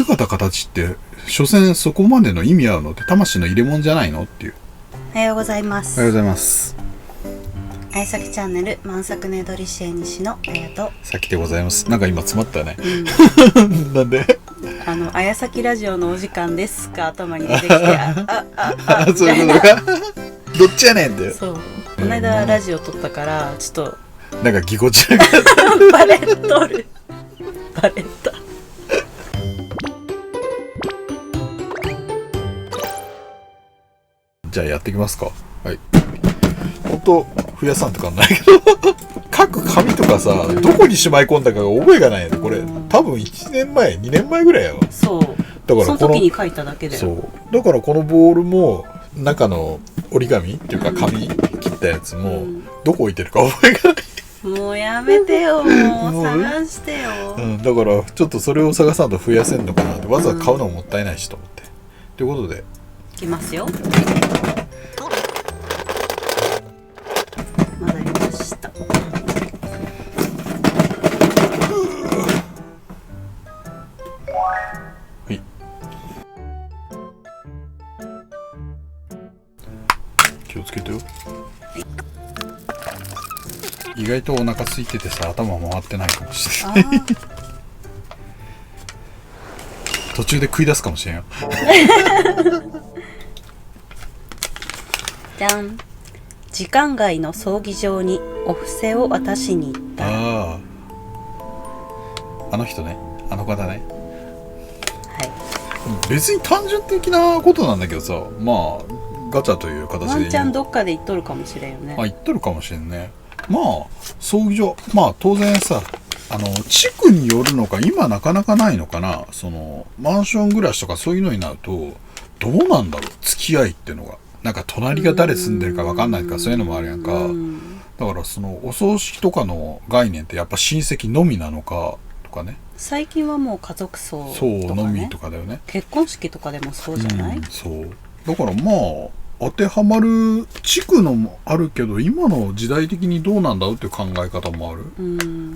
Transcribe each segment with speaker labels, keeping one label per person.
Speaker 1: 姿形って所詮そこまでの意味あるのって魂の入れ物じゃないのっていう。
Speaker 2: おはようございます。
Speaker 1: おはようございます。
Speaker 2: あやさきチャンネル満作ネドリシエ西のあやと
Speaker 1: さきでございます。なんか今詰まったね、なんで
Speaker 2: あやさきラジオのお時間ですが頭に出てきて
Speaker 1: そういうことかどっちやねんって。
Speaker 2: そうこの間ラジオ撮ったからちょっと
Speaker 1: なんかぎこちなか
Speaker 2: バレとるバレた。
Speaker 1: じゃあやっていきますか。はい。本当増やさんとかないけど書く紙とかさ、どこにしまい込んだかが覚えがないよね。これ多分1年前2年前ぐらいやわ。
Speaker 2: そう
Speaker 1: だから
Speaker 2: その時に書いただけで。
Speaker 1: そうだからこのボールも中の折り紙っていうか紙切ったやつもどこ置いてるか覚えがない。
Speaker 2: もうやめてよ、もう探してよ、
Speaker 1: だからちょっとそれを探さんと増やせんのかなって、わざわざ買うのももったいないしと思って、ということで
Speaker 2: いきますよ。まだいました。
Speaker 1: はい、気をつけてよ。意外とお腹空いててさ、頭回ってないかもしれない途中で食い出すかもしれんよ
Speaker 2: じゃん。時間外の葬儀場にお布施を渡しに行った。
Speaker 1: あの人ね、あの方ね。
Speaker 2: はい。
Speaker 1: 別に単純的なことなんだけどさ、まあガチャという形で
Speaker 2: ワンちゃんどっかで行っとるかもしれんよね。
Speaker 1: 言っとるかもしれんね。まあ葬儀場、まあ当然さ、地区によるのか、今なかなかないのかな、そのマンション暮らしとかそういうのになるとどうなんだろう、付き合いっていうのが、なんか隣が誰住んでるか分かんないとか、そういうのもあるやんか。だからそのお葬式とかの概念ってやっぱ親戚のみなのかとかね。
Speaker 2: 最近はもう家族葬とか、ね、
Speaker 1: そうのみとかだよね。
Speaker 2: 結婚式とかでもそうじゃない、
Speaker 1: そうだからまあ当てはまる地区のもあるけど、今の時代的にどうなんだろうっていう考え方もある。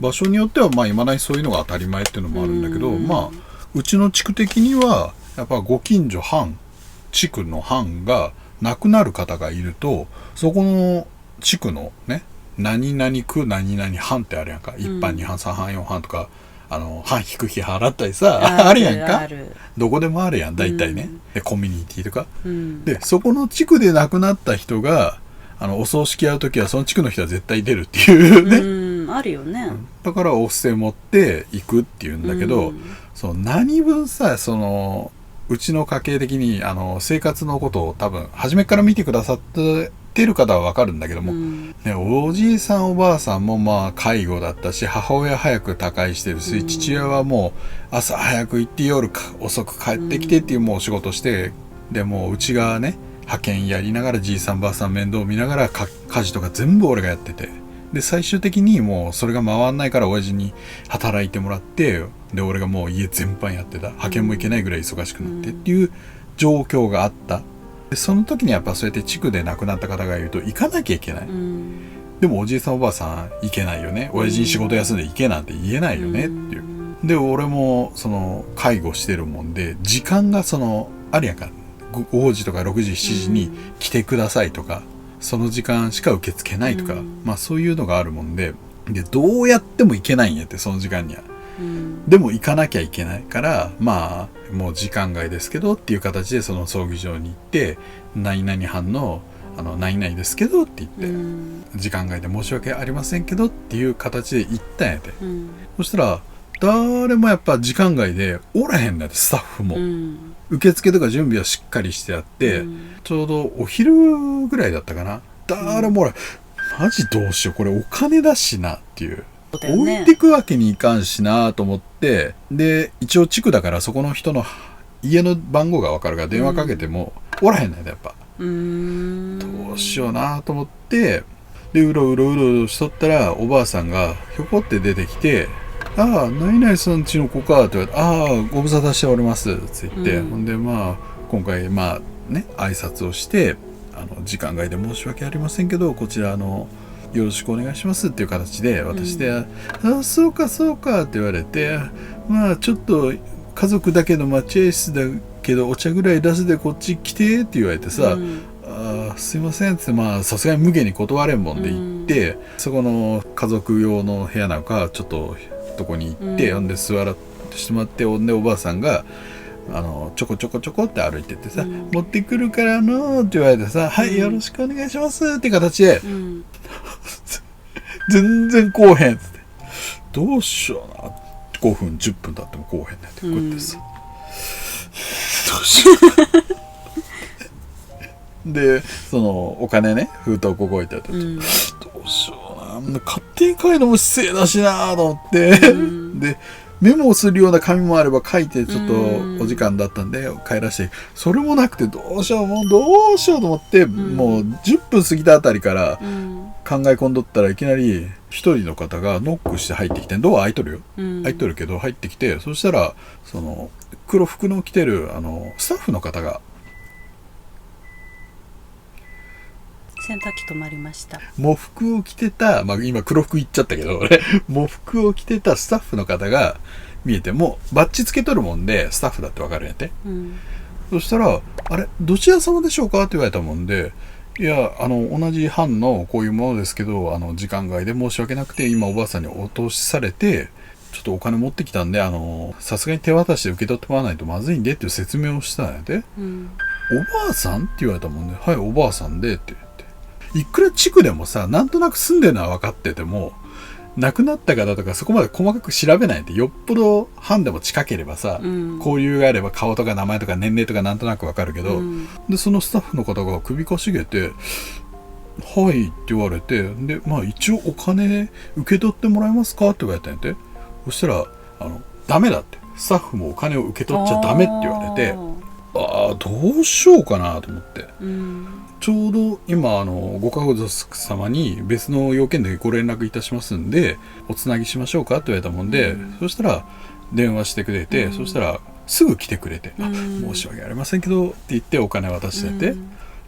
Speaker 1: 場所によってはまあ今だにそういうのが当たり前っていうのもあるんだけど、まあうちの地区的にはやっぱご近所藩、地区の藩が亡くなる方がいると、そこの地区のね、何々区何々藩ってあるやんか。一般二藩三藩四藩とか、藩引く日払ったりさ、あるやんか。どこでもあるやん大体ね、でコミュニティとか、でそこの地区で亡くなった人がお葬式やるときはその地区の人は絶対出るっていうね、
Speaker 2: あるよね、
Speaker 1: だからお布施持っていくっていうんだけど、その何分さ、そのうちの家系的に生活のことを多分初めから見てくださってる方は分かるんだけども、ね、おじいさんおばあさんもまあ介護だったし、母親早く他界してるし、父親はもう朝早く行って夜遅く帰ってきてっていうもう仕事して、でもううちがね派遣やりながらじいさんばあさん面倒見ながら家事とか全部俺がやってて、で最終的にもうそれが回んないから親父に働いてもらって、で俺がもう家全般やってた、派遣も行けないぐらい忙しくなってっていう状況があった。でその時にやっぱそうやって地区で亡くなった方がいると行かなきゃいけない、でもおじいさんおばあさん行けないよね、親父に仕事休んで行けなんて言えないよねっていう。で俺もその介護してるもんで時間がそのあるやんか、5時とか6時7時に来てくださいとか、その時間しか受け付けないとか、まあそういうのがあるもんで、どうやっても行けないんやって、その時間には。でも行かなきゃいけないから、まあもう時間外ですけどっていう形でその葬儀場に行って、何々藩の何々ですけどって言って、時間外で申し訳ありませんけどっていう形で行ったんやて、そしたら誰もやっぱ時間外でおらへんだって、スタッフも、受付とか準備はしっかりしてあって、ちょうどお昼ぐらいだったかな、誰もおらへん。マジどうしよう、これお金だしなっていう、置いてくわけにいかんしなと思って、で一応地区だからそこの人の家の番号が分かるから電話かけてもおらへんねん、やっぱ。どうしようなと思って、でうろうろしとったらおばあさんがひょこって出てきて、ああ何々さんちの子かって言われて、ああご無沙汰しておりますって言って、ほんでまあ今回まあね挨拶をして、時間外で申し訳ありませんけどこちらよろしくお願いしますっていう形で私で、あそうかそうかって言われて、まあちょっと家族だけの待合室だけどお茶ぐらい出すでこっち来てって言われてさ、すいませんってまあさすがに無下に断れんもんで行って、そこの家族用の部屋なんかちょっととこに行って、ほんで座らしてもらって、ほんでおばあさんがちょこちょこちょこって歩いてってさ、持ってくるからって言われてさ、はいよろしくお願いしますって形で、全然こうへんっつって、どうしような、5分10分経ってもこうへんねってこうやってさ、どうしようでそのお金ね封筒ここ置いてあって、どうしような、勝手に帰るのも失礼だしなと思って、でメモをするような紙もあれば書いてちょっとお時間だったんで帰らして、それもなくてどうしようと思って、もう10分過ぎたあたりから考え込んどったら、いきなり一人の方がノックして入ってきて、ドア開いとるよ、開いとるけど入ってきて、そしたらその黒服の着てるスタッフの方が、
Speaker 2: 洗濯機止まりました。
Speaker 1: 喪服を着てた、今黒服言っちゃったけど俺喪服を着てたスタッフの方が見えて、もうバッチつけとるもんでスタッフだって分かるんやって、そしたらあれどちら様でしょうかって言われたもんで、いや同じ班のこういうものですけど時間外で申し訳なくて今おばあさんにお通しされてちょっとお金持ってきたんでさすがに手渡しで受け取ってもらわないとまずいんでっていう説明をしたんやで、おばあさんって言われたもんで、はいおばあさんでっていくら地区でもさ、なんとなく住んでるのは分かってても、亡くなった方とかそこまで細かく調べないで、よっぽど班でも近ければさ、交流があれば顔とか名前とか年齢とかなんとなく分かるけど、でそのスタッフの方が首かしげて「はい」って言われて、で一応お金受け取ってもらえますかって言われたんやて。そしたらダメだって、スタッフもお金を受け取っちゃダメって言われて、どうしようかなと思って、ちょうど今ご家族様に別の要件でご連絡いたしますんでおつなぎしましょうかって言われたもんで、そしたら電話してくれて、そしたらすぐ来てくれて、申し訳ありませんけどって言ってお金渡してて、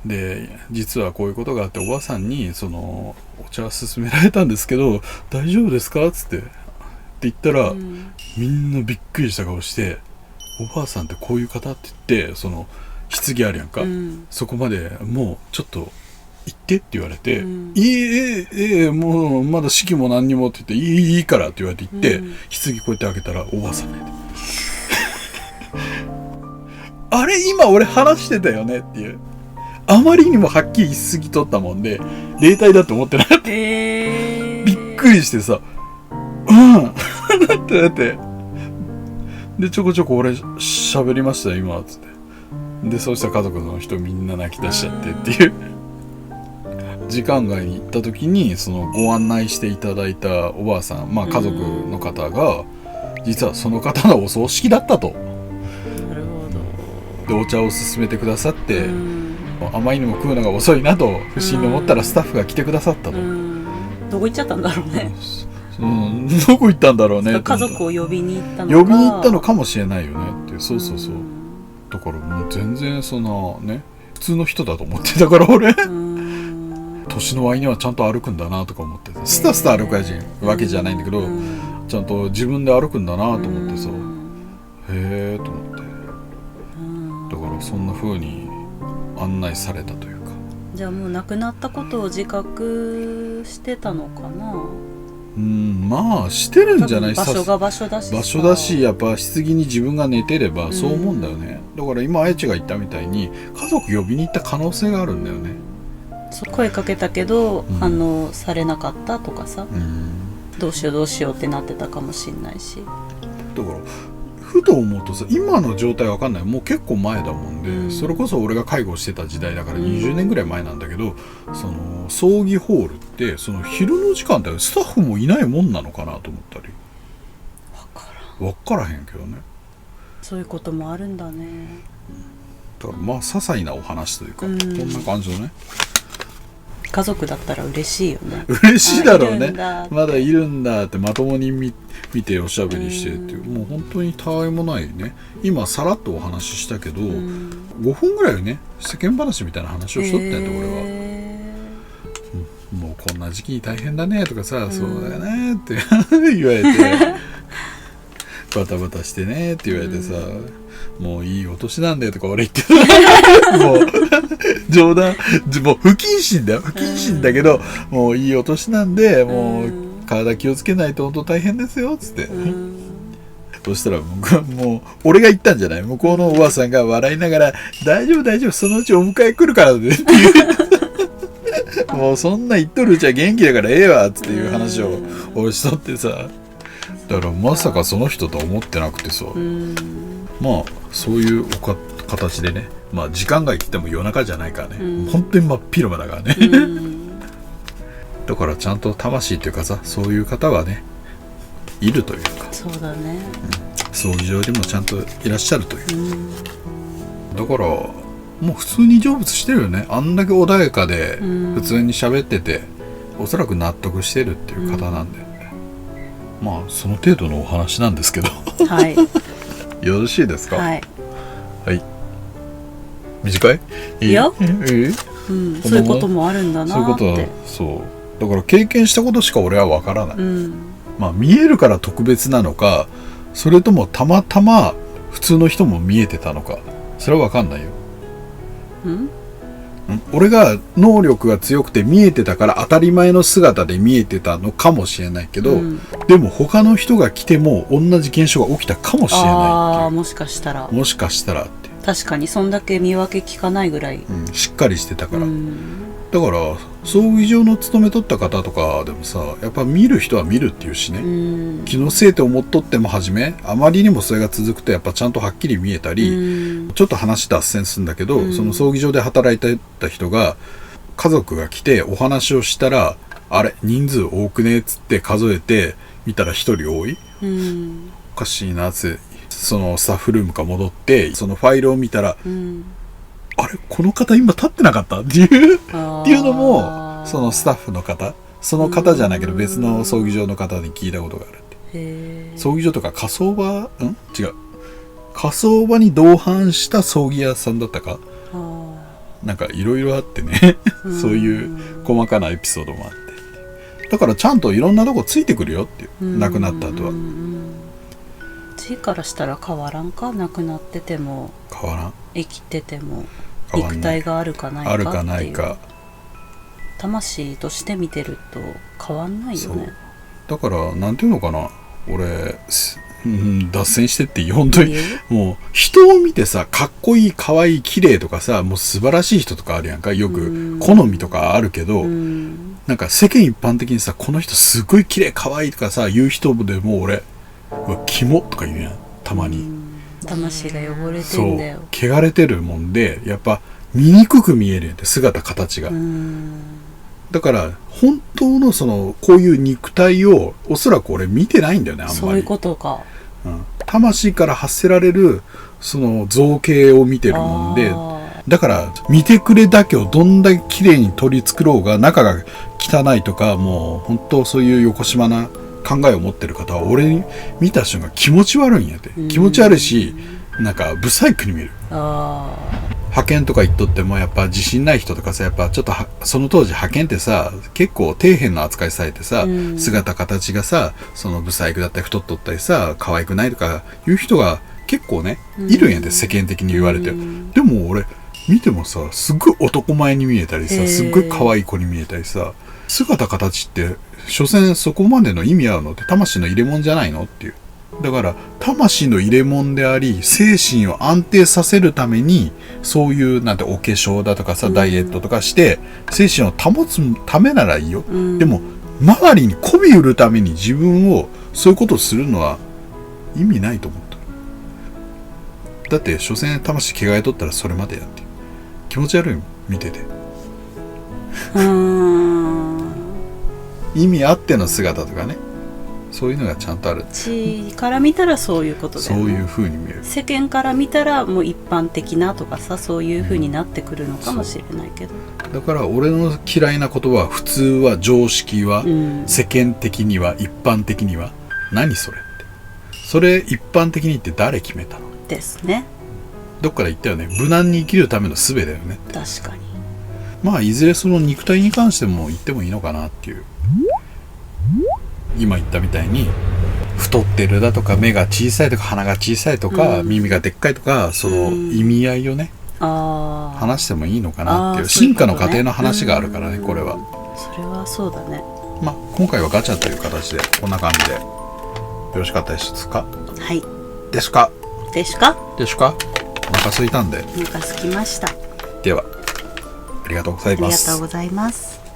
Speaker 1: で実はこういうことがあっておばあさんにそのお茶勧められたんですけど大丈夫ですかっつって言ったら、みんなびっくりした顔して、おばあさんってこういう方って言って、その棺あるやんか、そこまでもうちょっと行ってって言われて、もうまだ式も何にもって言って、いいからって言われて行って、棺こうやって開けたらおばあさんねあれ今俺話してたよねっていう、あまりにもはっきりしすぎとったもんで霊体だと思ってなかった、びっくりしてさ、だってでちょこちょこ俺喋りましたよ今つって、でそうしたら家族の人みんな泣き出しちゃってっていう時間外に行った時にそのご案内していただいたおばあさん、家族の方が実はその方のお葬式だったと。
Speaker 2: なるほ
Speaker 1: ど。でお茶を勧めてくださって、あまりにも食うのが遅いなと不審に思ったらスタッフが来てくださったと。
Speaker 2: どこ行っちゃったんだろうね。
Speaker 1: どこ行ったんだろうね。
Speaker 2: 家族を呼びに行ったのか。
Speaker 1: 呼びに行ったのかもしれないよねっていう。そうそうそう。だからもう全然そのね普通の人だと思ってたから俺。年の割にはちゃんと歩くんだなとか思ってて、スタスタ歩くわけじゃないんだけど、ちゃんと自分で歩くんだなと思ってさ、へえと思って、だからそんな風に案内されたというか。
Speaker 2: じゃあもう亡くなったことを自覚してたのかな。
Speaker 1: してるんじゃない。
Speaker 2: 場所が場所だし、
Speaker 1: 場所だし、やっぱ棺に自分が寝てればそう思うんだよね。だから今あやちが言ったみたいに家族呼びに行った可能性があるんだよね。
Speaker 2: 声かけたけど、反応されなかったとかさ、どうしようってなってたかもしんないし。だから
Speaker 1: ふと思うとさ、今の状態わかんない、もう結構前だもんで、それこそ俺が介護してた時代だから20年ぐらい前なんだけど、その葬儀ホールってその昼の時間ってスタッフもいないもんなのかなと思ったり。分からへんけどね。
Speaker 2: そういうこともあるんだね。
Speaker 1: だから些細なお話というか、こんな感じのね。
Speaker 2: 家族だったら嬉しいよね。
Speaker 1: 嬉しいだろうね。まだいるんだってまともに見ておしゃべりしてっていう、もう本当にたわいもないね。今さらっとお話ししたけど、5分ぐらいね世間話みたいな話をしとったんやと俺は、もうこんな時期大変だねとかさ、そうだよねって言われてバタバタしてねって言われてさ、もういいお年なんだよとか俺言ってもう冗談、もう不謹慎だよ、不謹慎だけど、もういいお年なんでもう体気をつけないと本当大変ですよっつって、そしたらもう俺が言ったんじゃない、向こうのおばあさんが笑いながら大丈夫大丈夫、そのうちお迎え来るからねっていうもうそんな言っとるうちは元気だからええわっつっていう話を俺しとってさ、だからまさかその人とは思ってなくてさ、まあそういう形でね、まあ時間が生きても夜中じゃないからね、本当に真っ昼間だからねだからちゃんと魂っていうかさ、そういう方はねいるというか、
Speaker 2: そうだね、
Speaker 1: 葬儀場にもちゃんといらっしゃるという、だからもう普通に成仏してるよね。あんだけ穏やかで普通に喋ってて、おそらく納得してるっていう方なんで、まあその程度のお話なんですけど
Speaker 2: はい
Speaker 1: よろしいですか。
Speaker 2: はい、
Speaker 1: はい、短い？
Speaker 2: いや、
Speaker 1: そういう
Speaker 2: こともあるんだなって。
Speaker 1: そういうことは、そうだから経験したことしか俺は分からない、まあ見えるから特別なのか、それともたまたま普通の人も見えてたのか、それは分かんないよ。俺が能力が強くて見えてたから当たり前の姿で見えてたのかもしれないけど、でも他の人が来ても同じ現象が起きたかもしれないっていう。
Speaker 2: もしかしたら
Speaker 1: って
Speaker 2: 確かにそんだけ見分け効かないぐらい、
Speaker 1: しっかりしてたから、だから葬儀場の勤めとった方とかでもさ、やっぱ見る人は見るっていうしね、気のせいと思っとっても初めあまりにもそれが続くとやっぱちゃんとはっきり見えたり、ちょっと話脱線するんだけど、その葬儀場で働いてた人が家族が来てお話をしたら、あれ人数多くねっつって数えて見たら一人多い、おかしいなって、そのスタッフルームから戻ってそのファイルを見たら、あれこの方今立ってなかったっていうのも、そのスタッフの方、その方じゃないけど別の葬儀場の方に聞いたことがあるって。葬儀場とか火葬場、違う、火葬場に同伴した葬儀屋さんだったか、なんかいろいろあってねそういう細かなエピソードもあって、だからちゃんといろんなとこついてくるよっていう、亡くなった後は。
Speaker 2: 地位からしたら変わらんか、亡くなってても
Speaker 1: 変わらん、
Speaker 2: 生きてても肉体があるかないかっていう、あるかないか、魂として見てると変わんないよね。
Speaker 1: だからなんていうのかな、俺、脱線してっていい、本当にもう人を見てさ、かっこいい可愛い綺麗とかさ、もう素晴らしい人とかあるやんか、よく好みとかあるけど、なんか世間一般的にさ、この人すごい綺麗可愛いとかさ言う人でも俺キモとか言うやん、たまに。
Speaker 2: 魂が汚れてんだよ。
Speaker 1: そう、汚れてるもんでやっぱ見にくく見えるやんって、姿形が。だから本当のそのこういう肉体をおそらく俺見てないんだよね、あんまり。
Speaker 2: そういうことか。
Speaker 1: 魂から発せられるその造形を見てるもんで、だから見てくれだけをどんだけ綺麗に取り繕ろうが中が汚いとか、もう本当そういうよこしまな考えを持ってる方は俺に見た瞬間気持ち悪いんやって。気持ち悪いし、なんかブサイクに見える。派遣とか行っとってもやっぱ自信ない人とかさ、やっぱちょっとその当時派遣ってさ結構底辺の扱いされてさ、姿形がさ、そのブサイクだったり太っとったりさ、可愛くないとかいう人が結構ねいるんやで、世間的に言われて。でも俺見てもさ、すっごい男前に見えたりさ、すっごい可愛い子に見えたりさ、姿形って所詮そこまでの意味あるのって魂の入れ物じゃないのっていう。だから魂の入れ物であり、精神を安定させるためにそういうなんてお化粧だとかさ、ダイエットとかして精神を保つためならいいよ。でも周りに媚び売るために自分をそういうことをするのは意味ないと思った。だって所詮魂着替えとったらそれまでやって、気持ち悪い見てて意味あっての姿とかね、そういうのがちゃんとある。
Speaker 2: 地から見たらそういうことだよね。
Speaker 1: そういう風に見える。
Speaker 2: 世間から見たらもう一般的なとかさ、そういう風になってくるのかもしれないけど、
Speaker 1: だから俺の嫌いな言葉は、普通は、常識は、世間的には、一般的には、何それって。それ一般的にって誰決めたの
Speaker 2: ですね。
Speaker 1: どっから言ったよね、無難に生きるための術だよね。
Speaker 2: 確かに。
Speaker 1: まあいずれその肉体に関しても言ってもいいのかなっていう。今言ったみたいに太ってるだとか目が小さいとか鼻が小さいとか、耳がでっかいとかその意味合いをね、話してもいいのかなっていう進化の過程の話があるからね、これは。
Speaker 2: それはそうだね。
Speaker 1: まあ今回はガチャという形でこんな感じでよろしかったですか？
Speaker 2: はい
Speaker 1: ですか？
Speaker 2: ですか？
Speaker 1: ですか？お腹空いたんで。
Speaker 2: お腹空きました。
Speaker 1: ではありがとうございます。
Speaker 2: ありがとうございます。